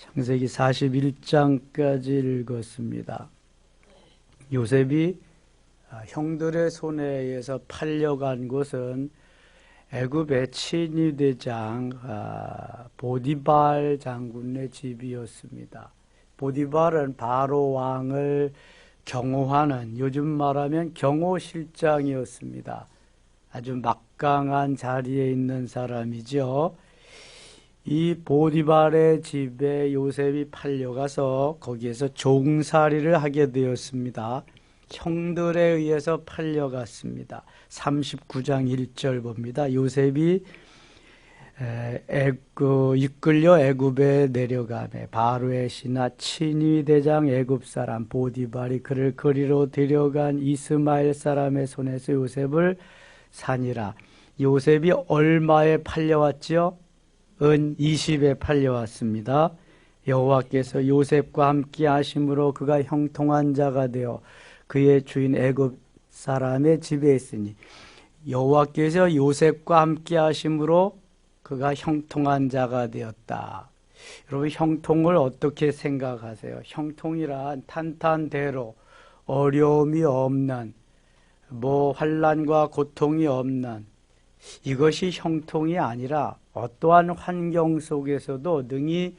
창세기 41장까지 읽었습니다. 요셉이 형들의 손에 의해서 팔려간 곳은 애굽의 친위대장 보디발 장군의 집이었습니다. 보디발은 바로 왕을 경호하는, 요즘 말하면 경호실장이었습니다. 아주 막강한 자리에 있는 사람이죠. 이 보디발의 집에 요셉이 팔려가서 거기에서 종살이를 하게 되었습니다. 형들에 의해서 팔려갔습니다. 39장 1절 봅니다. 요셉이 이끌려 애굽에 내려가매 바로의 신하 친위대장 애굽 사람 보디발이 그를 거리로 데려간 이스마엘 사람의 손에서 요셉을 사니라. 요셉이 얼마에 팔려왔지요? 은 20에 팔려왔습니다. 여호와께서 요셉과 함께 하심으로 그가 형통한 자가 되어 그의 주인 애굽 사람의 집에 있으니, 여호와께서 요셉과 함께 하심으로 그가 형통한 자가 되었다. 여러분, 형통을 어떻게 생각하세요? 형통이란 탄탄대로 어려움이 없는, 환난과 고통이 없는, 이것이 형통이 아니라 어떠한 환경 속에서도 능히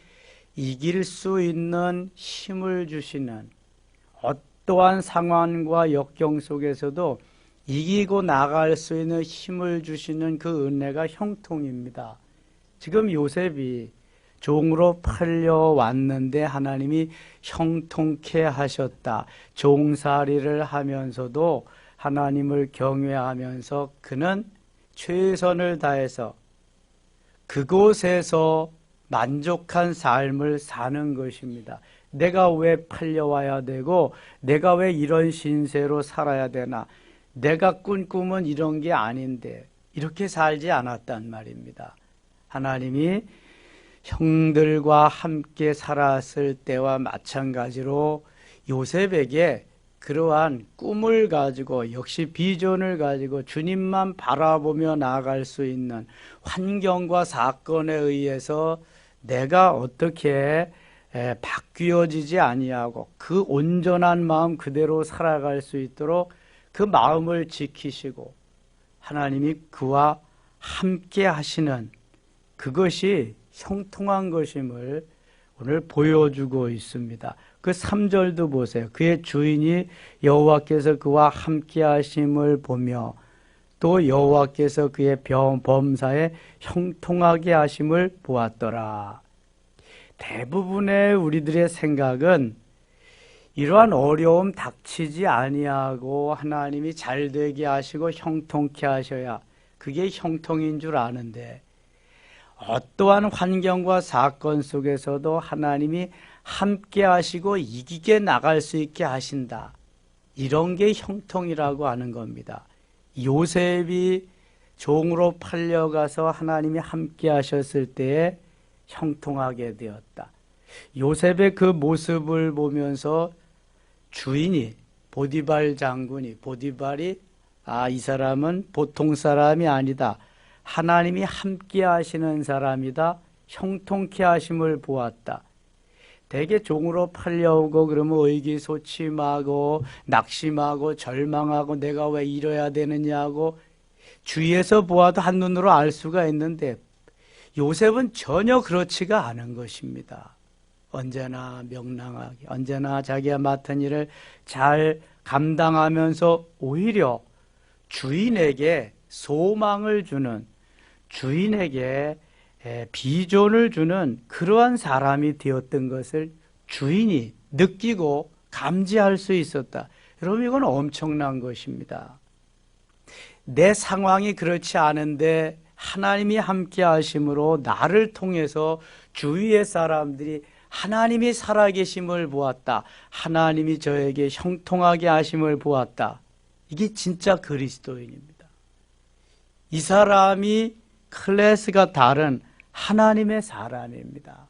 이길 수 있는 힘을 주시는, 어떠한 상황과 역경 속에서도 이기고 나갈 수 있는 힘을 주시는 그 은혜가 형통입니다. 지금 요셉이 종으로 팔려왔는데 하나님이 형통케 하셨다. 종살이를 하면서도 하나님을 경외하면서 그는 최선을 다해서 그곳에서 만족한 삶을 사는 것입니다. 내가 왜 팔려와야 되고 내가 왜 이런 신세로 살아야 되나, 내가 꾼 꿈은 이런 게 아닌데, 이렇게 살지 않았단 말입니다. 하나님이 형들과 함께 살았을 때와 마찬가지로 요셉에게 그러한 꿈을 가지고, 역시 비전을 가지고 주님만 바라보며 나아갈 수 있는 환경과 사건에 의해서 내가 어떻게 바뀌어지지 아니하고 그 온전한 마음 그대로 살아갈 수 있도록 그 마음을 지키시고 하나님이 그와 함께 하시는, 그것이 형통한 것임을 오늘 보여주고 있습니다. 그 3절도 보세요. 그의 주인이 여호와께서 그와 함께 하심을 보며 또 여호와께서 그의 범사에 형통하게 하심을 보았더라. 대부분의 우리들의 생각은 이러한 어려움 닥치지 아니하고 하나님이 잘되게 하시고 형통케 하셔야 그게 형통인 줄 아는데, 어떠한 환경과 사건 속에서도 하나님이 함께 하시고 이기게 나갈 수 있게 하신다. 이런 게 형통이라고 하는 겁니다. 요셉이 종으로 팔려가서 하나님이 함께 하셨을 때에 형통하게 되었다. 요셉의 그 모습을 보면서 주인이 보디발 장군이, 보디발이 이 사람은 보통 사람이 아니다, 하나님이 함께 하시는 사람이다, 형통케 하심을 보았다. 대개 종으로 팔려오고 그러면 의기소침하고 낙심하고 절망하고 내가 왜 이래야 되느냐고 주위에서 보아도 한눈으로 알 수가 있는데, 요셉은 전혀 그렇지가 않은 것입니다. 언제나 명랑하게, 언제나 자기가 맡은 일을 잘 감당하면서 오히려 주인에게 소망을 주는, 주인에게 비전을 주는 그러한 사람이 되었던 것을 주인이 느끼고 감지할 수 있었다. 여러분, 이건 엄청난 것입니다. 내 상황이 그렇지 않은데 하나님이 함께 하심으로 나를 통해서 주위의 사람들이 하나님이 살아계심을 보았다, 하나님이 저에게 형통하게 하심을 보았다. 이게 진짜 그리스도인입니다. 이 사람이 클래스가 다른 하나님의 사람입니다.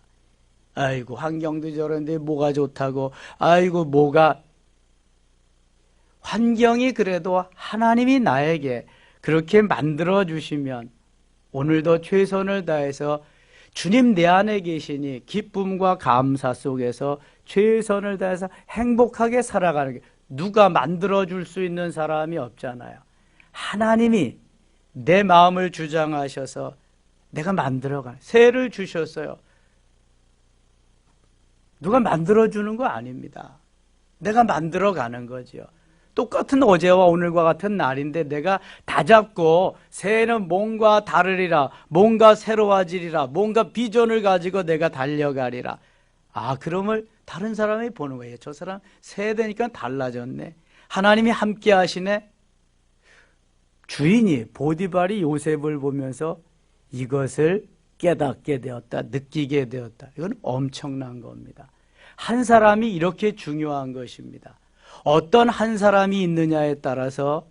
아이고, 환경도 저런데 뭐가 좋다고, 아이고, 환경이 그래도 하나님이 나에게 그렇게 만들어 주시면 오늘도 최선을 다해서 주님 내 안에 계시니 기쁨과 감사 속에서 최선을 다해서 행복하게 살아가는 게, 누가 만들어줄 수 있는 사람이 없잖아요. 하나님이 내 마음을 주장하셔서 내가 만들어가는, 새를 주셨어요. 누가 만들어주는 거 아닙니다. 내가 만들어가는 거지요. 똑같은 어제와 오늘과 같은 날인데 내가 다 잡고 새해는 뭔가 다르리라, 뭔가 새로워지리라, 뭔가 비전을 가지고 내가 달려가리라. 아, 그러면 다른 사람이 보는 거예요. 저 사람 새해 되니까 달라졌네. 하나님이 함께 하시네. 주인이 보디발이 요셉을 보면서 이것을 깨닫게 되었다, 느끼게 되었다. 이건 엄청난 겁니다. 한 사람이 이렇게 중요한 것입니다. 어떤 한 사람이 있느냐에 따라서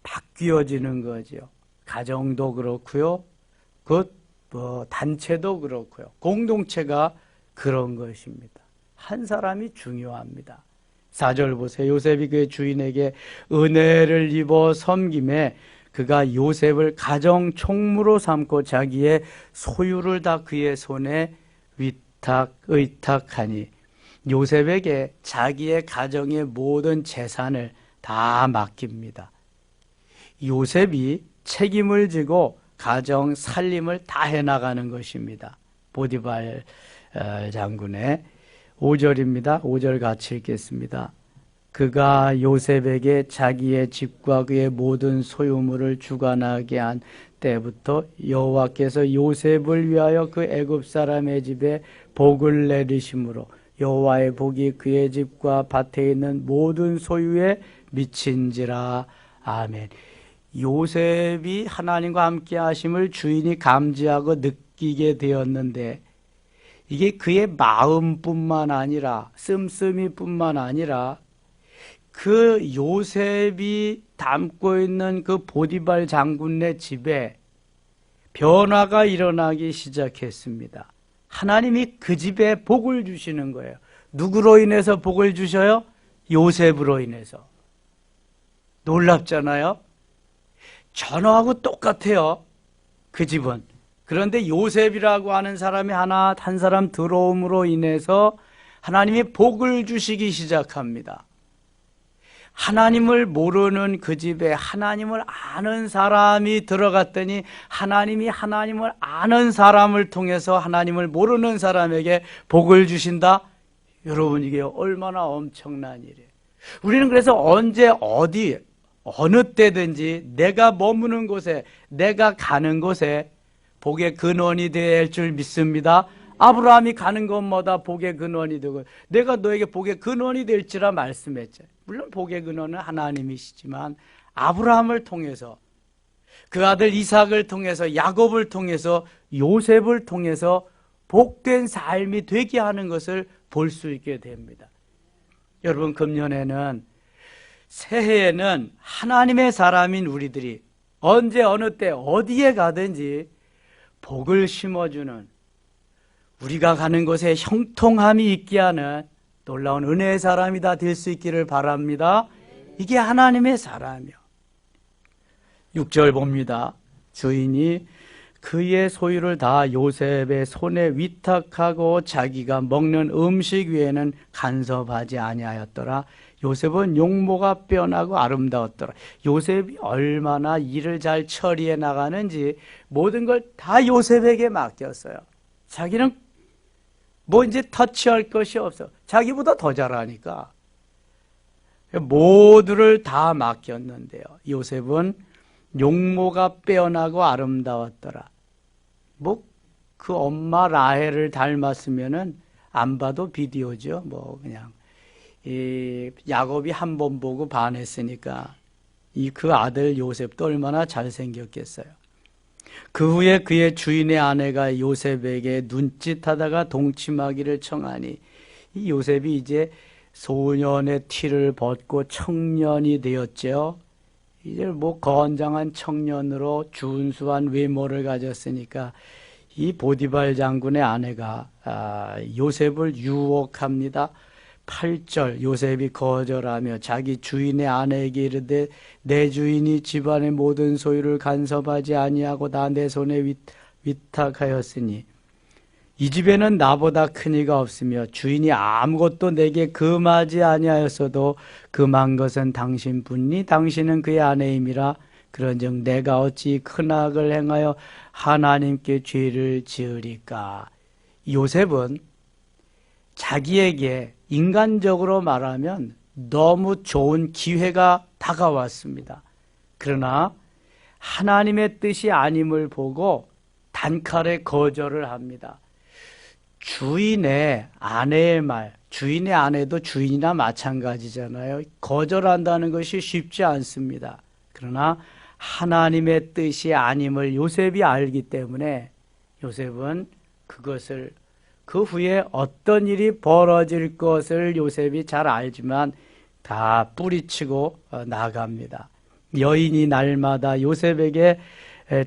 바뀌어지는 거죠. 가정도 그렇고요, 단체도 그렇고요, 공동체가 그런 것입니다. 한 사람이 중요합니다. 4절 보세요. 요셉이 그의 주인에게 은혜를 입어 섬김에 그가 요셉을 가정 총무로 삼고 자기의 소유를 다 그의 손에 의탁하니, 요셉에게 자기의 가정의 모든 재산을 다 맡깁니다. 요셉이 책임을 지고 가정 살림을 다 해나가는 것입니다. 보디발 장군의 5절입니다. 5절 같이 읽겠습니다. 그가 요셉에게 자기의 집과 그의 모든 소유물을 주관하게 한 때부터 여호와께서 요셉을 위하여 그 애굽 사람의 집에 복을 내리심으로 여호와의 복이 그의 집과 밭에 있는 모든 소유에 미친지라. 아멘. 요셉이 하나님과 함께 하심을 주인이 감지하고 느끼게 되었는데, 이게 그의 마음뿐만 아니라, 씀씀이뿐만 아니라 그 요셉이 담고 있는 그 보디발 장군의 집에 변화가 일어나기 시작했습니다. 하나님이 그 집에 복을 주시는 거예요. 누구로 인해서 복을 주셔요? 요셉으로 인해서. 놀랍잖아요. 전어하고 똑같아요, 그 집은. 그런데 요셉이라고 하는 사람이 한 사람 들어옴으로 인해서 하나님이 복을 주시기 시작합니다. 하나님을 모르는 그 집에 하나님을 아는 사람이 들어갔더니 하나님이 하나님을 아는 사람을 통해서 하나님을 모르는 사람에게 복을 주신다. 여러분, 이게 얼마나 엄청난 일이에요. 우리는 그래서 언제 어디 어느 때든지 내가 머무는 곳에, 내가 가는 곳에 복의 근원이 될 줄 믿습니다. 아브라함이 가는 곳마다 복의 근원이 되고, 내가 너에게 복의 근원이 될지라 말씀했죠. 물론 복의 근원은 하나님이시지만 아브라함을 통해서, 그 아들 이삭을 통해서, 야곱을 통해서, 요셉을 통해서 복된 삶이 되게 하는 것을 볼 수 있게 됩니다. 여러분, 금년에는, 새해에는 하나님의 사람인 우리들이 언제 어느 때 어디에 가든지 복을 심어주는, 우리가 가는 곳에 형통함이 있게 하는 놀라운 은혜의 사람이 다 될 수 있기를 바랍니다. 이게 하나님의 사람이요. 6절 봅니다. 주인이 그의 소유를 다 요셉의 손에 위탁하고 자기가 먹는 음식 위에는 간섭하지 아니하였더라. 요셉은 용모가 빼어나고 아름다웠더라. 요셉이 얼마나 일을 잘 처리해 나가는지 모든 걸 다 요셉에게 맡겼어요. 자기는 뭐 이제 터치할 것이 없어. 자기보다 더 잘하니까 모두를 다 맡겼는데요. 요셉은 용모가 빼어나고 아름다웠더라. 뭐 그 엄마 라헬을 닮았으면은 안 봐도 비디오죠. 뭐 그냥 이 야곱이 한 번 보고 반했으니까 그 아들 요셉도 얼마나 잘생겼겠어요. 그 후에 그의 주인의 아내가 요셉에게 눈짓하다가 동침하기를 청하니, 이 요셉이 이제 소년의 티를 벗고 청년이 되었죠. 이제 뭐 건장한 청년으로 준수한 외모를 가졌으니까 이 보디발 장군의 아내가 요셉을 유혹합니다. 8절, 요셉이 거절하며 자기 주인의 아내에게 이르되 내 주인이 집안의 모든 소유를 간섭하지 아니하고 다 내 손에 위탁하였으니 이 집에는 나보다 큰 이가 없으며 주인이 아무것도 내게 금하지 아니하였어도 금한 것은 당신뿐이니 당신은 그의 아내임이라. 그런즉 내가 어찌 큰 악을 행하여 하나님께 죄를 지으리까. 요셉은 자기에게 인간적으로 말하면 너무 좋은 기회가 다가왔습니다. 그러나 하나님의 뜻이 아님을 보고 단칼에 거절을 합니다. 주인의 아내의 말, 주인의 아내도 주인이나 마찬가지잖아요. 거절한다는 것이 쉽지 않습니다. 그러나 하나님의 뜻이 아님을 요셉이 알기 때문에 요셉은 그것을, 그 후에 어떤 일이 벌어질 것을 요셉이 잘 알지만 다 뿌리치고 나갑니다. 여인이 날마다 요셉에게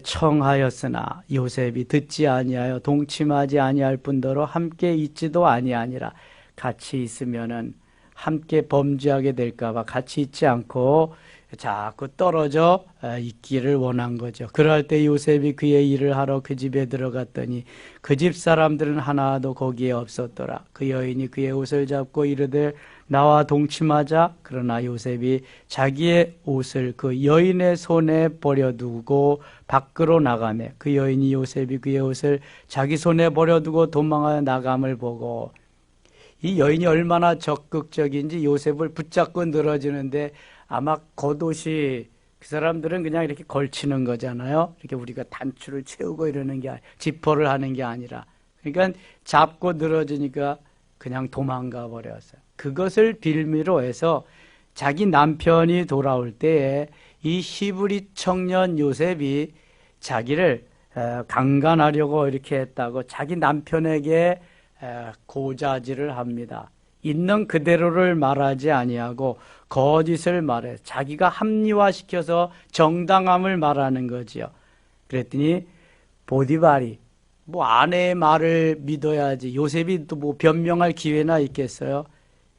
청하였으나 요셉이 듣지 아니하여 동침하지 아니할 뿐더러 함께 있지도 아니하니라. 같이 있으면은 함께 범죄하게 될까봐 같이 있지 않고 자꾸 떨어져 있기를 원한 거죠. 그럴 때 요셉이 그의 일을 하러 그 집에 들어갔더니 그 집 사람들은 하나도 거기에 없었더라. 그 여인이 그의 옷을 잡고 이르되 나와 동침하자. 그러나 요셉이 자기의 옷을 그 여인의 손에 버려두고 밖으로 나가매 그 여인이 요셉이 그의 옷을 자기 손에 버려두고 도망하여 나감을 보고, 이 여인이 얼마나 적극적인지 요셉을 붙잡고 늘어지는데, 아마 겉옷이 그 사람들은 그냥 이렇게 걸치는 거잖아요. 이렇게 우리가 단추를 채우고 이러는 게 지퍼를 하는 게 아니라, 그러니까 잡고 늘어지니까 그냥 도망가 버렸어요. 그것을 빌미로 해서 자기 남편이 돌아올 때에 이 히브리 청년 요셉이 자기를 강간하려고 이렇게 했다고 자기 남편에게 고자질을 합니다. 있는 그대로를 말하지 아니하고 거짓을 말해 자기가 합리화시켜서 정당함을 말하는 거지요. 그랬더니 보디발이 아내의 말을 믿어야지, 요셉이 또 변명할 기회나 있겠어요.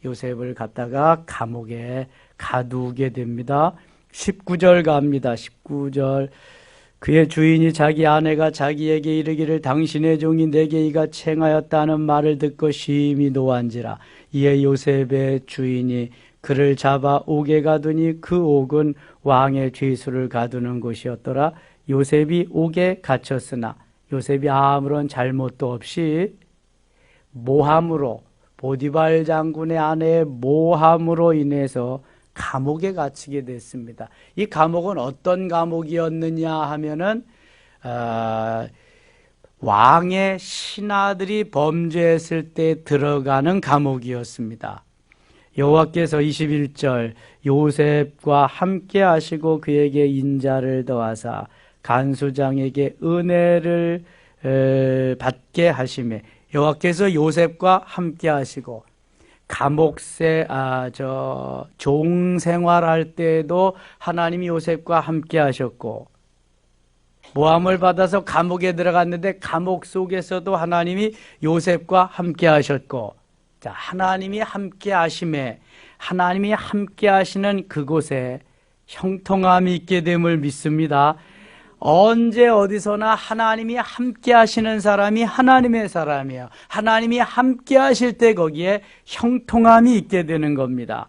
요셉을 갖다가 감옥에 가두게 됩니다. 19절 갑니다. 19절. 그의 주인이 자기 아내가 자기에게 이르기를 당신의 종이 내게 이가 청하였다는 말을 듣고 심히 노한지라. 이에 요셉의 주인이 그를 잡아 옥에 가두니 그 옥은 왕의 죄수를 가두는 곳이었더라. 요셉이 옥에 갇혔으나 요셉이 아무런 잘못도 없이 모함으로, 보디발 장군의 아내의 모함으로 인해서 감옥에 갇히게 됐습니다. 이 감옥은 어떤 감옥이었느냐 하면은 왕의 신하들이 범죄했을 때 들어가는 감옥이었습니다. 여호와께서 21절 요셉과 함께 하시고 그에게 인자를 더하사 간수장에게 은혜를 받게 하시매, 여호와께서 요셉과 함께 하시고 감옥세 종생활할 때에도 하나님이 요셉과 함께 하셨고, 모함을 받아서 감옥에 들어갔는데 감옥 속에서도 하나님이 요셉과 함께 하셨고, 자, 하나님이 함께 하심에, 하나님이 함께 하시는 그곳에 형통함이 있게 됨을 믿습니다. 언제 어디서나 하나님이 함께 하시는 사람이 하나님의 사람이에요. 하나님이 함께 하실 때 거기에 형통함이 있게 되는 겁니다.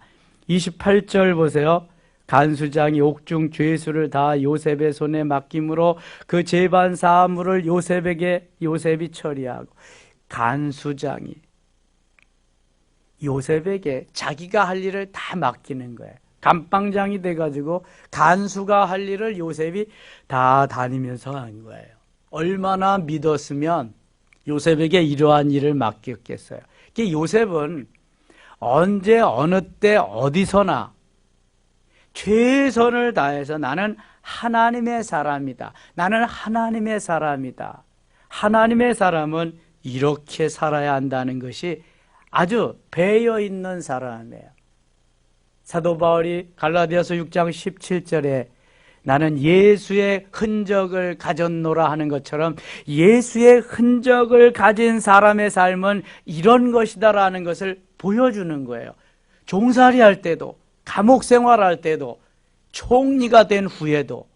28절 보세요. 간수장이 옥중 죄수를 다 요셉의 손에 맡김으로 그 재반 사물을 요셉이 처리하고, 간수장이 요셉에게 자기가 할 일을 다 맡기는 거예요. 감방장이 돼가지고 간수가 할 일을 요셉이 다 다니면서 한 거예요. 얼마나 믿었으면 요셉에게 이러한 일을 맡겼겠어요. 요셉은 언제 어느 때 어디서나 최선을 다해서 나는 하나님의 사람이다. 나는 하나님의 사람이다. 하나님의 사람은 이렇게 살아야 한다는 것이 아주 배어있는 사람이에요. 사도 바울이 갈라디아서 6장 17절에 나는 예수의 흔적을 가졌노라 하는 것처럼 예수의 흔적을 가진 사람의 삶은 이런 것이다라는 것을 보여주는 거예요. 종살이 할 때도, 감옥 생활할 때도, 총리가 된 후에도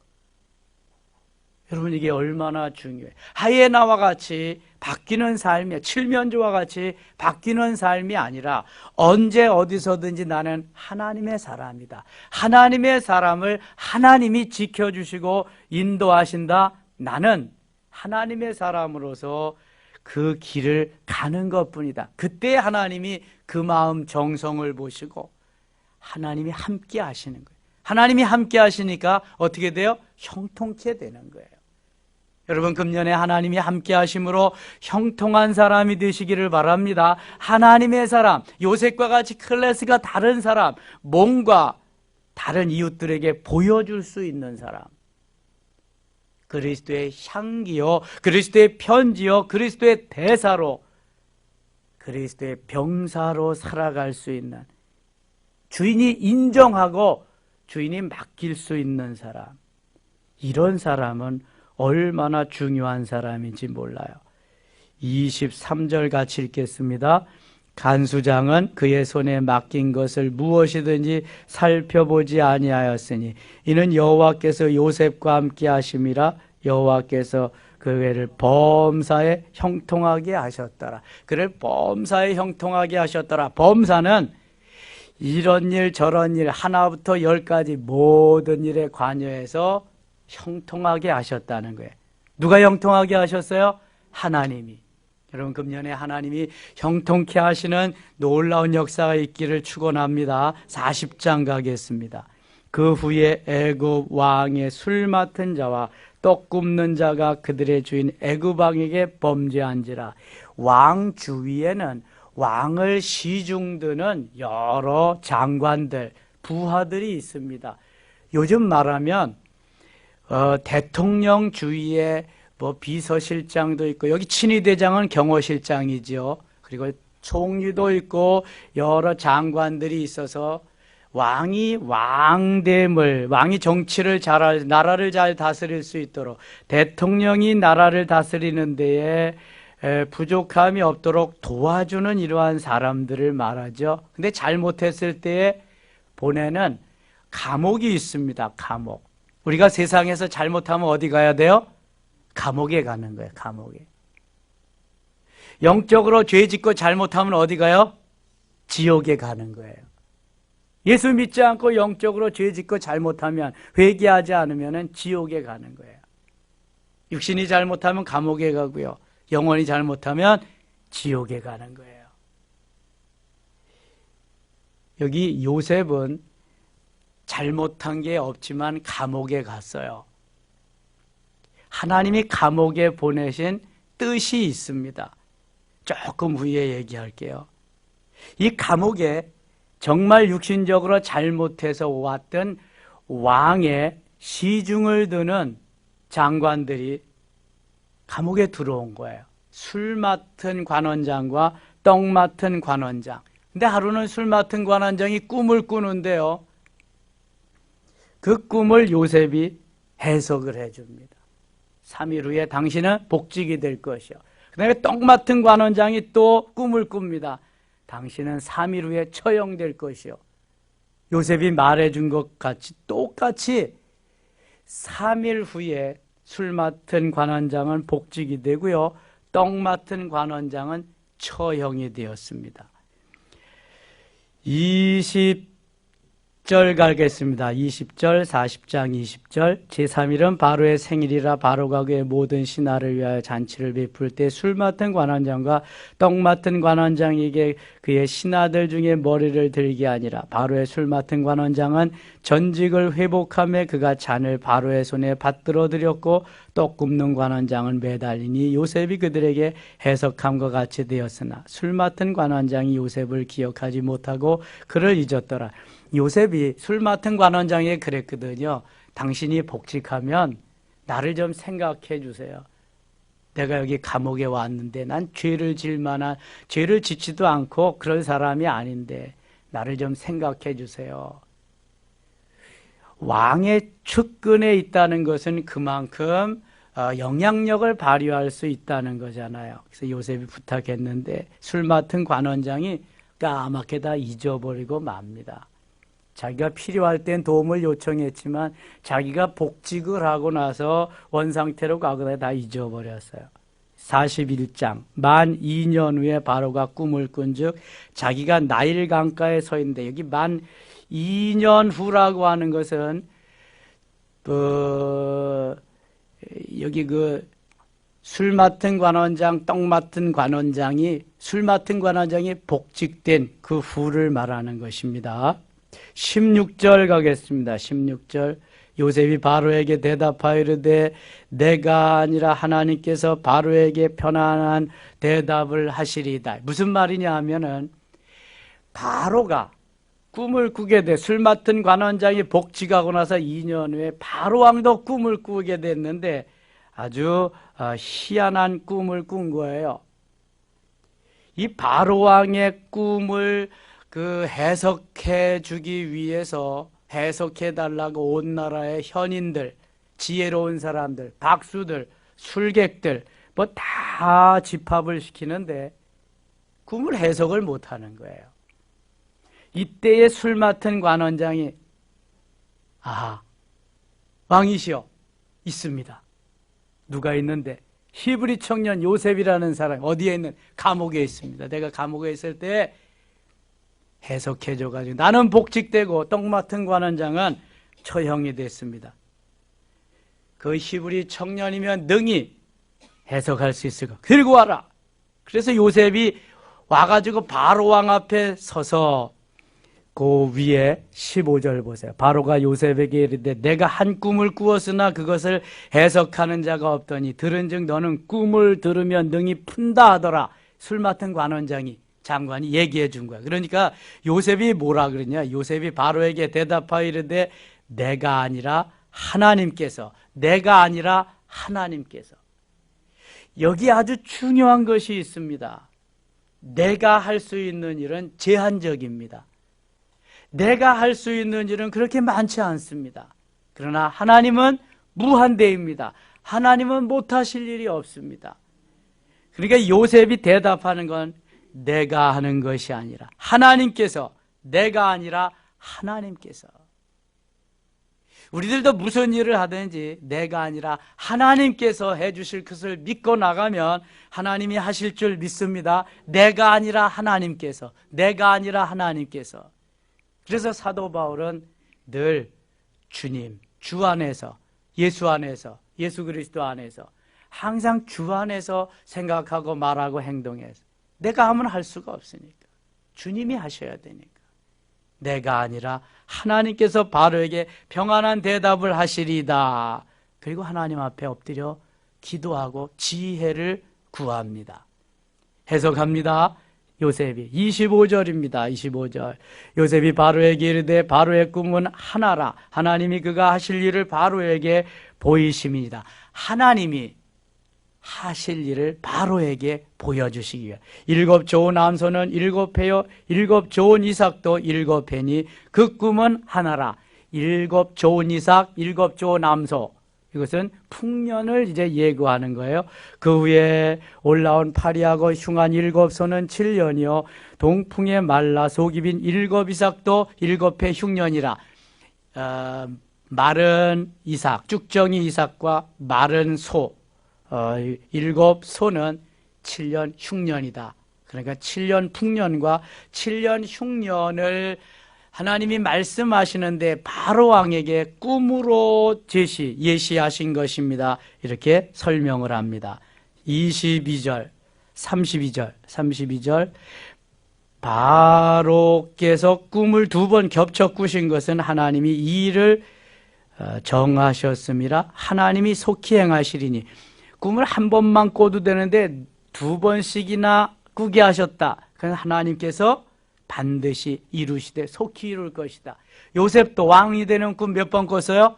여러분, 이게 얼마나 중요해요. 하이에나와 같이 바뀌는 삶이, 칠면조와 같이 바뀌는 삶이 아니라 언제 어디서든지 나는 하나님의 사람이다. 하나님의 사람을 하나님이 지켜주시고 인도하신다. 나는 하나님의 사람으로서 그 길을 가는 것뿐이다. 그때 하나님이 그 마음 정성을 보시고 하나님이 함께 하시는 거예요. 하나님이 함께 하시니까 어떻게 돼요? 형통케 되는 거예요. 여러분, 금년에 하나님이 함께 하심으로 형통한 사람이 되시기를 바랍니다. 하나님의 사람, 요셉과 같이 클래스가 다른 사람, 몸과 다른 이웃들에게 보여줄 수 있는 사람, 그리스도의 향기요, 그리스도의 편지요, 그리스도의 대사로, 그리스도의 병사로 살아갈 수 있는, 주인이 인정하고 주인이 맡길 수 있는 사람, 이런 사람은 얼마나 중요한 사람인지 몰라요. 23절 같이 읽겠습니다. 간수장은 그의 손에 맡긴 것을 무엇이든지 살펴보지 아니하였으니 이는 여호와께서 요셉과 함께 하심이라. 여호와께서 그를 범사에 형통하게 하셨더라. 그를 범사에 형통하게 하셨더라. 범사는 이런 일 저런 일 하나부터 10까지 모든 일에 관여해서 형통하게 하셨다는 거예요. 누가 형통하게 하셨어요? 하나님이. 여러분, 금년에 하나님이 형통케 하시는 놀라운 역사가 있기를 축원합니다. 40장 가겠습니다. 그 후에 애굽 왕의 술 맡은 자와 떡 굽는 자가 그들의 주인 애굽 왕에게 범죄한지라. 왕 주위에는 왕을 시중드는 여러 장관들, 부하들이 있습니다. 요즘 말하면 대통령 주위에 뭐 비서실장도 있고, 여기 친위대장은 경호실장이죠. 그리고 총리도 있고 여러 장관들이 있어서 왕이 정치를 잘할, 나라를 잘 다스릴 수 있도록, 대통령이 나라를 다스리는 데에 부족함이 없도록 도와주는 이러한 사람들을 말하죠. 근데 잘못했을 때에 보내는 감옥이 있습니다. 감옥. 우리가 세상에서 잘못하면 어디 가야 돼요? 감옥에 가는 거예요. 감옥에. 영적으로 죄 짓고 잘못하면 어디 가요? 지옥에 가는 거예요. 예수 믿지 않고 영적으로 죄 짓고 잘못하면, 회개하지 않으면 지옥에 가는 거예요. 육신이 잘못하면 감옥에 가고요, 영혼이 잘못하면 지옥에 가는 거예요. 여기 요셉은 잘못한 게 없지만 감옥에 갔어요. 하나님이 감옥에 보내신 뜻이 있습니다. 조금 후에 얘기할게요. 이 감옥에 정말 육신적으로 잘못해서 왔던 왕의 시중을 드는 장관들이 감옥에 들어온 거예요. 술 맡은 관원장과 떡 맡은 관원장. 근데 하루는 술 맡은 관원장이 꿈을 꾸는데요, 그 꿈을 요셉이 해석을 해줍니다. 3일 후에 당신은 복직이 될 것이요. 그 다음에 떡 맡은 관원장이 또 꿈을 꿉니다. 당신은 3일 후에 처형될 것이요. 요셉이 말해준 것 같이 똑같이 3일 후에 술 맡은 관원장은 복직이 되고요, 떡 맡은 관원장은 처형이 되었습니다. 20절 가겠습니다. 20절, 40장 20절. 제3일은 바로의 생일이라 바로가 그의 모든 신하를 위하여 잔치를 베풀 때 술 맡은 관원장과 떡 맡은 관원장에게 그의 신하들 중에 머리를 들게 하니라. 바로의 술 맡은 관원장은 전직을 회복하며 그가 잔을 바로의 손에 받들어 드렸고, 떡 굽는 관원장은 매달리니 요셉이 그들에게 해석함과 같이 되었으나 술 맡은 관원장이 요셉을 기억하지 못하고 그를 잊었더라. 요셉이 술 맡은 관원장에게 그랬거든요. 당신이 복직하면 나를 좀 생각해 주세요. 내가 여기 감옥에 왔는데 난 죄를 짓지도 않고 그런 사람이 아닌데 나를 좀 생각해 주세요. 왕의 측근에 있다는 것은 그만큼 영향력을 발휘할 수 있다는 거잖아요. 그래서 요셉이 부탁했는데 술 맡은 관원장이 까맣게 다 잊어버리고 맙니다. 자기가 필요할 땐 도움을 요청했지만 자기가 복직을 하고 나서 원상태로 가거나 다 잊어버렸어요. 41장 만 2년 후에 바로가 꿈을 꾼즉 자기가 나일 강가에 서 있는데, 여기 만 2년 후라고 하는 것은 여기 술 맡은 관원장, 떡 맡은 관원장이, 술 맡은 관원장이 복직된 그 후를 말하는 것입니다. 16절 가겠습니다. 16절 요셉이 바로에게 대답하여 이르되 내가 아니라 하나님께서 바로에게 편안한 대답을 하시리이다. 무슨 말이냐 하면은 바로가 꿈을 꾸게 돼, 술 맡은 관원장이 복직하고 나서 2년 후에 바로 왕도 꿈을 꾸게 됐는데 아주 희한한 꿈을 꾼 거예요. 이 바로 왕의 꿈을 해석해 주기 위해서 해석해 달라고 온 나라의 현인들, 지혜로운 사람들, 박수들, 술객들 뭐 다 집합을 시키는데 꿈을 해석을 못 하는 거예요. 이때에 술 맡은 관원장이 아하, 왕이시여, 있습니다. 누가 있는데? 히브리 청년 요셉이라는 사람, 어디에 있는? 감옥에 있습니다. 내가 감옥에 있을 때 해석해줘가지고 나는 복직되고 떡 맡은 관원장은 처형이 됐습니다. 그 히브리 청년이면 능히 해석할 수 있을 것, 들고 와라. 그래서 요셉이 와가지고 바로 왕 앞에 서서 그 위에 15절 보세요. 바로가 요셉에게 이르되 내가 한 꿈을 꾸었으나 그것을 해석하는 자가 없더니 들은즉 너는 꿈을 들으면 능히 푼다 하더라. 술 맡은 관원장이, 장관이 얘기해 준 거야. 그러니까 요셉이 뭐라 그러냐? 요셉이 바로에게 대답하여 이르되 내가 아니라 하나님께서, 내가 아니라 하나님께서. 여기 아주 중요한 것이 있습니다. 내가 할 수 있는 일은 제한적입니다. 내가 할 수 있는 일은 그렇게 많지 않습니다. 그러나 하나님은 무한대입니다. 하나님은 못하실 일이 없습니다. 그러니까 요셉이 대답하는 건 내가 하는 것이 아니라 하나님께서, 내가 아니라 하나님께서. 우리들도 무슨 일을 하든지 내가 아니라 하나님께서 해주실 것을 믿고 나가면 하나님이 하실 줄 믿습니다. 내가 아니라 하나님께서, 내가 아니라 하나님께서. 그래서 사도 바울은 늘 주님, 주 안에서, 예수 안에서, 예수 그리스도 안에서 항상 주 안에서 생각하고 말하고 행동해서, 내가 하면 할 수가 없으니까 주님이 하셔야 되니까. 내가 아니라 하나님께서 바로에게 평안한 대답을 하시리이다. 그리고 하나님 앞에 엎드려 기도하고 지혜를 구합니다. 해석합니다. 요셉이 25절입니다. 25절 요셉이 바로에게 이르되 바로의 꿈은 하나라. 하나님이 그가 하실 일을 바로에게 보이심이다. 하나님이 하실 일을 바로에게 보여주시기 위해 7 좋은 암소는 7회요 7 좋은 이삭도 7회니 그 꿈은 하나라. 7 좋은 이삭, 7 좋은 암소, 이것은 풍년을 이제 예고하는 거예요. 그 위에 올라온 파리하고 흉한 7소는 7년이요 동풍에 말라 속이 빈 7 이삭도 7회 흉년이라. 마른 이삭, 쭉정이 이삭과 마른 소, 7 소는 7년 흉년이다. 그러니까 7년 풍년과 7년 흉년을 하나님이 말씀하시는데 바로 왕에게 꿈으로 예시하신 것입니다. 이렇게 설명을 합니다. 22절, 32절 바로께서 꿈을 2번 겹쳐 꾸신 것은 하나님이 이 일을 정하셨습니다. 하나님이 속히 행하시리니. 꿈을 한 번만 꿔도 되는데 2번씩이나 꾸게 하셨다. 그건 하나님께서 반드시 이루시되 속히 이룰 것이다. 요셉도 왕이 되는 꿈 몇 번 꿨어요?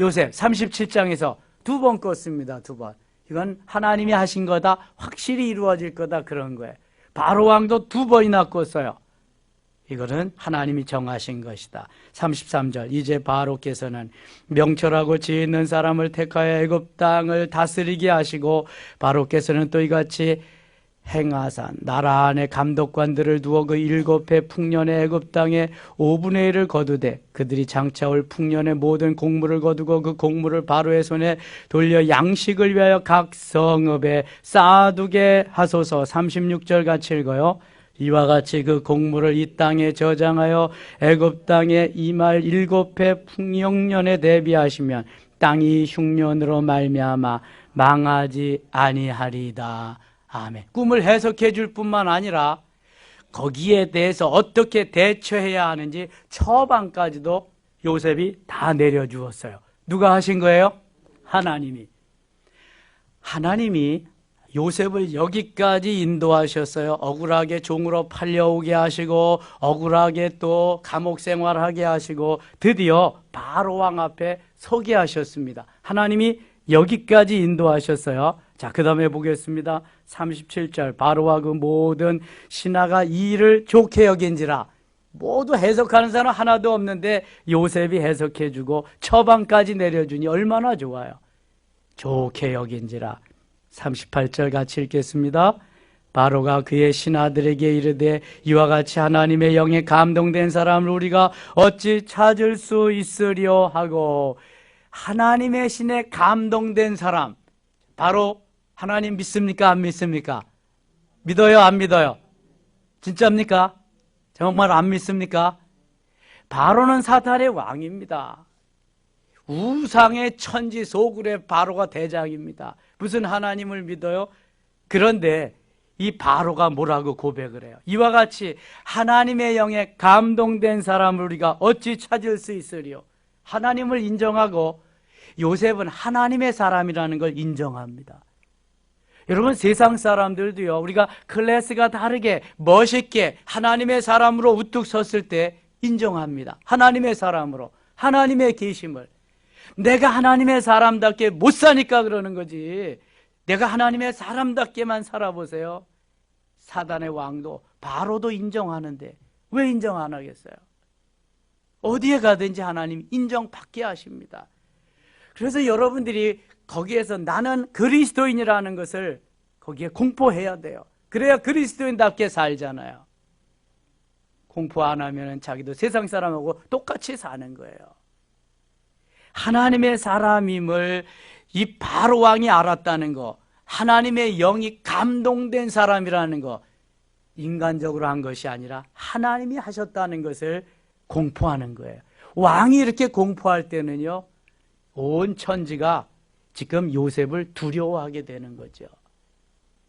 요셉 37장에서 2번 꿨습니다. 2번. 이건 하나님이 하신 거다, 확실히 이루어질 거다, 그런 거예요. 바로 왕도 2번이나 꿨어요. 이거는 하나님이 정하신 것이다. 33절 이제 바로께서는 명철하고 지혜 있는 사람을 택하여 애굽 땅을 다스리게 하시고 바로께서는 또 이같이 행하사 나라 안에 감독관들을 두어 그 7해 풍년의 애굽 땅에 5분의 1을 거두되 그들이 장차올 풍년의 모든 곡물을 거두고 그 곡물을 바로의 손에 돌려 양식을 위하여 각 성읍에 쌓아두게 하소서. 36절 같이 읽어요. 이와 같이 그 곡물을 이 땅에 저장하여 애굽 땅에 이말 7해 풍년에 대비하시면 땅이 흉년으로 말미암아 망하지 아니하리이다. 아멘. 꿈을 해석해 줄 뿐만 아니라 거기에 대해서 어떻게 대처해야 하는지 처방까지도 요셉이 다 내려주었어요. 누가 하신 거예요? 하나님이. 하나님이 요셉을 여기까지 인도하셨어요. 억울하게 종으로 팔려오게 하시고 억울하게 또 감옥 생활하게 하시고 드디어 바로 왕 앞에 서게 하셨습니다. 하나님이 여기까지 인도하셨어요. 자, 그 다음에 보겠습니다. 37절. 바로와 그 모든 신하가 이 일을 좋게 여긴지라. 모두 해석하는 사람 하나도 없는데 요셉이 해석해주고 처방까지 내려주니 얼마나 좋아요. 좋게 여긴지라. 38절 같이 읽겠습니다. 바로가 그의 신하들에게 이르되 이와 같이 하나님의 영에 감동된 사람을 우리가 어찌 찾을 수 있으려 하고. 하나님의 신에 감동된 사람, 바로 하나님 믿습니까? 안 믿습니까? 믿어요? 안 믿어요? 진짜입니까? 정말 안 믿습니까? 바로는 사탄의 왕입니다. 우상의 천지 소굴의 바로가 대장입니다. 무슨 하나님을 믿어요? 그런데 이 바로가 뭐라고 고백을 해요? 이와 같이 하나님의 영에 감동된 사람을 우리가 어찌 찾을 수 있으리요? 하나님을 인정하고 요셉은 하나님의 사람이라는 걸 인정합니다. 여러분, 세상 사람들도요, 우리가 클래스가 다르게 멋있게 하나님의 사람으로 우뚝 섰을 때 인정합니다. 하나님의 사람으로, 하나님의 계심을. 내가 하나님의 사람답게 못 사니까 그러는 거지. 내가 하나님의 사람답게만 살아보세요. 사단의 왕도 바로도 인정하는데 왜 인정 안 하겠어요? 어디에 가든지 하나님 인정받게 하십니다. 그래서 여러분들이 거기에서 나는 그리스도인이라는 것을 거기에 공포해야 돼요. 그래야 그리스도인답게 살잖아요. 공포 안 하면 자기도 세상 사람하고 똑같이 사는 거예요. 하나님의 사람임을 이 바로 왕이 알았다는 거, 하나님의 영이 감동된 사람이라는 거, 인간적으로 한 것이 아니라 하나님이 하셨다는 것을 공포하는 거예요. 왕이 이렇게 공포할 때는요, 온 천지가 지금 요셉을 두려워하게 되는 거죠.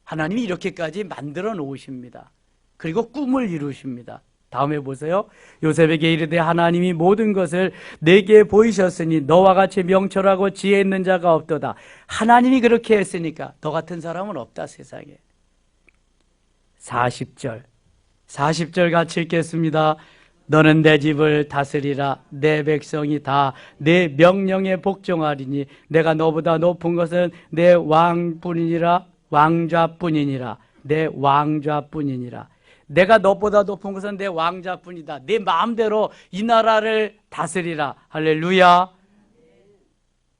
하나님이 이렇게까지 만들어 놓으십니다. 그리고 꿈을 이루십니다. 다음에 보세요. 요셉에게 이르되 하나님이 모든 것을 내게 보이셨으니 너와 같이 명철하고 지혜 있는 자가 없도다. 하나님이 그렇게 했으니까 너 같은 사람은 없다, 세상에. 40절 같이 읽겠습니다. 너는 내 집을 다스리라. 내 백성이 다 내 명령에 복종하리니 내가 너보다 높은 것은 내 왕뿐이니라. 왕좌뿐이니라. 내 왕좌뿐이니라. 내가 너보다 높은 것은 내 왕자뿐이다. 내 마음대로 이 나라를 다스리라. 할렐루야.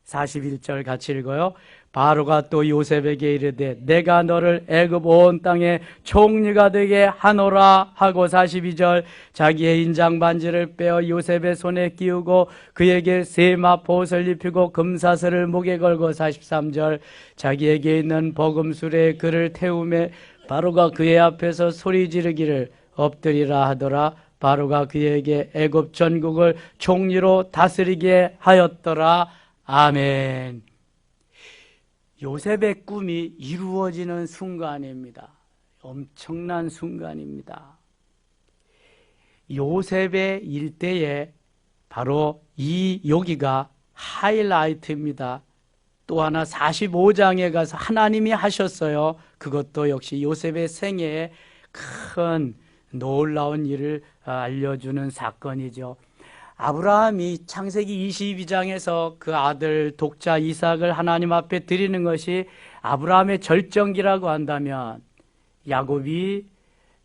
41절 같이 읽어요. 바로가 또 요셉에게 이르되 내가 너를 애굽 온 땅에 총리가 되게 하노라 하고. 42절 자기의 인장 반지를 빼어 요셉의 손에 끼우고 그에게 세마 보옷을 입히고 금사슬을 목에 걸고. 43절 자기에게 있는 버금술에 그를 태우매 바로가 그의 앞에서 소리 지르기를 엎드리라 하더라. 바로가 그에게 애굽 전국을 총리로 다스리게 하였더라. 아멘. 요셉의 꿈이 이루어지는 순간입니다. 엄청난 순간입니다. 요셉의 일대에 바로 여기가 하이라이트입니다. 또 하나 45장에 가서 하나님이 하셨어요. 그것도 역시 요셉의 생애에 큰 놀라운 일을 알려주는 사건이죠. 아브라함이 창세기 22장에서 그 아들 독자 이삭을 하나님 앞에 드리는 것이 아브라함의 절정기라고 한다면, 야곱이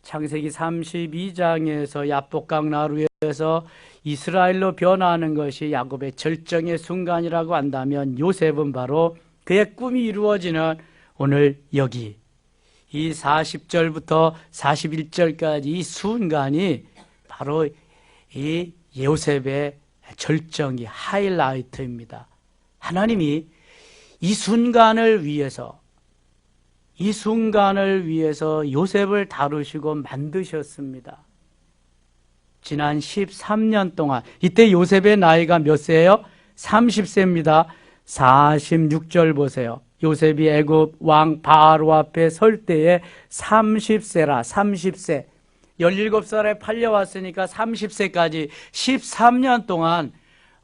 창세기 32장에서 야복강 나루에서 이스라엘로 변화하는 것이 야곱의 절정의 순간이라고 한다면, 요셉은 바로 그의 꿈이 이루어지는 오늘 여기 이 40절부터 41절까지 이 순간이 바로 이 요셉의 절정이 하이라이트입니다. 하나님이 이 순간을 위해서 요셉을 다루시고 만드셨습니다. 지난 13년 동안, 이때 요셉의 나이가 몇 세예요? 30세입니다. 46절 보세요. 요셉이 애굽 왕 바로 앞에 설 때에 30세라, 30세. 17살에 팔려왔으니까 30세까지 13년 동안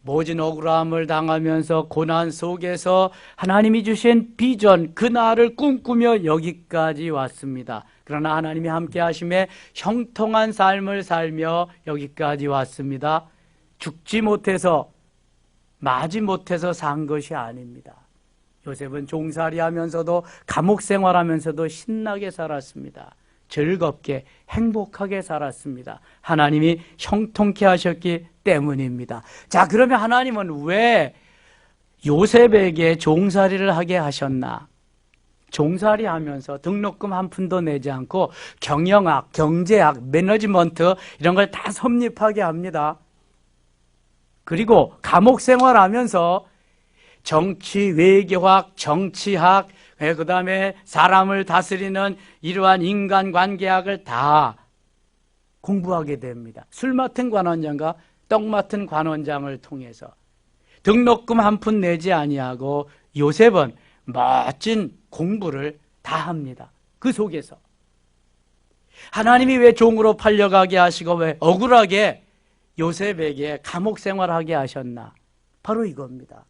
모진 억울함을 당하면서 고난 속에서 하나님이 주신 비전, 그 날을 꿈꾸며 여기까지 왔습니다. 그러나 하나님이 함께 하심에 형통한 삶을 살며 여기까지 왔습니다. 죽지 못해서, 마지 못해서 산 것이 아닙니다. 요셉은 종살이 하면서도 감옥 생활하면서도 신나게 살았습니다. 즐겁게 행복하게 살았습니다. 하나님이 형통케 하셨기 때문입니다. 자, 그러면 하나님은 왜 요셉에게 종살이를 하게 하셨나? 종살이 하면서 등록금 한 푼도 내지 않고 경영학, 경제학, 매니지먼트 이런 걸 다 섭립하게 합니다. 그리고 감옥 생활하면서 정치, 외교학, 정치학, 그 다음에 사람을 다스리는 이러한 인간관계학을 다 공부하게 됩니다. 술 맡은 관원장과 떡 맡은 관원장을 통해서 등록금 한 푼 내지 아니하고 요셉은 멋진 공부를 다 합니다. 그 속에서 하나님이 왜 종으로 팔려가게 하시고 왜 억울하게 요셉에게 감옥 생활하게 하셨나? 바로 이겁니다.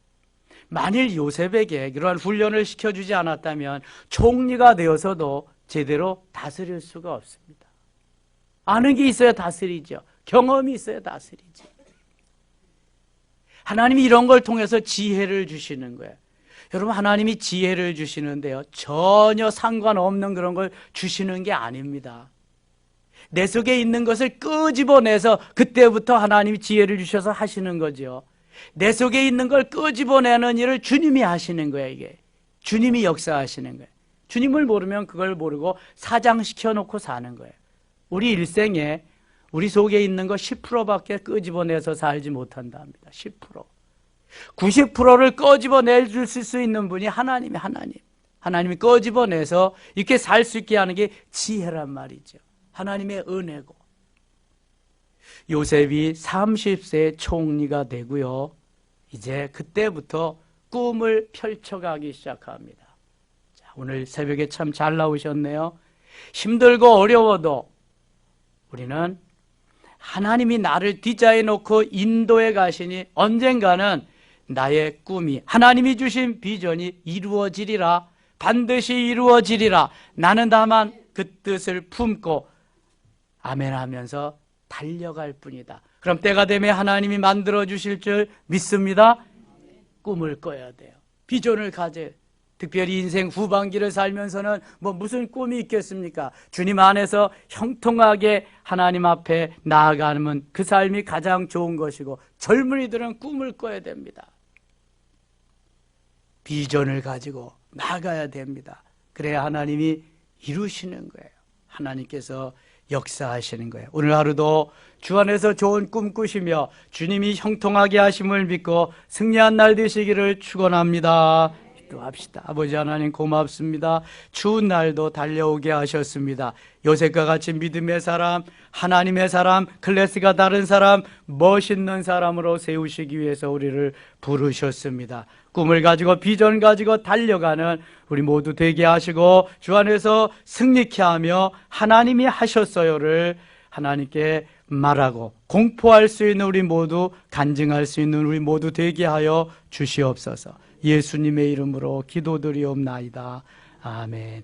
만일 요셉에게 그러한 훈련을 시켜주지 않았다면 총리가 되어서도 제대로 다스릴 수가 없습니다. 아는 게 있어야 다스리죠. 경험이 있어야 다스리지. 하나님이 이런 걸 통해서 지혜를 주시는 거예요. 여러분, 하나님이 지혜를 주시는데요, 전혀 상관없는 그런 걸 주시는 게 아닙니다. 내 속에 있는 것을 끄집어내서 그때부터 하나님이 지혜를 주셔서 하시는 거죠. 내 속에 있는 걸 끄집어내는 일을 주님이 하시는 거예요. 이게 주님이 역사하시는 거예요. 주님을 모르면 그걸 모르고 사장시켜 놓고 사는 거예요. 우리 일생에 우리 속에 있는 거 10%밖에 끄집어내서 살지 못한다 합니다. 10%. 90%를 끄집어내줄 수 있는 분이 하나님이 끄집어내서 이렇게 살 수 있게 하는 게 지혜란 말이죠. 하나님의 은혜고. 요셉이 30세 총리가 되고요, 이제 그때부터 꿈을 펼쳐가기 시작합니다. 자, 오늘 새벽에 참 잘 나오셨네요. 힘들고 어려워도 우리는 하나님이 나를 디자인 놓고 인도해 가시니 언젠가는 나의 꿈이, 하나님이 주신 비전이 이루어지리라, 반드시 이루어지리라. 나는 다만 그 뜻을 품고 아멘 하면서 달려갈 뿐이다. 그럼 때가 되면 하나님이 만들어 주실 줄 믿습니다. 꿈을 꿔야 돼요. 비전을 가져야 돼요. 특별히 인생 후반기를 살면서는 무슨 꿈이 있겠습니까? 주님 안에서 형통하게 하나님 앞에 나아가면 그 삶이 가장 좋은 것이고, 젊은이들은 꿈을 꿔야 됩니다. 비전을 가지고 나아가야 됩니다. 그래야 하나님이 이루시는 거예요. 하나님께서 역사하시는 거예요. 오늘 하루도 주 안에서 좋은 꿈 꾸시며 주님이 형통하게 하심을 믿고 승리한 날 되시기를 축원합니다. 기도합시다. 아버지 하나님 고맙습니다. 추운 날도 달려오게 하셨습니다. 요셉과 같이 믿음의 사람, 하나님의 사람, 클래스가 다른 사람, 멋있는 사람으로 세우시기 위해서 우리를 부르셨습니다. 꿈을 가지고 비전 가지고 달려가는 우리 모두 되게 하시고 주 안에서 승리케 하며 하나님이 하셨어요를 하나님께 말하고 공포할 수 있는 우리 모두, 간증할 수 있는 우리 모두 되게 하여 주시옵소서. 예수님의 이름으로 기도드리옵나이다. 아멘.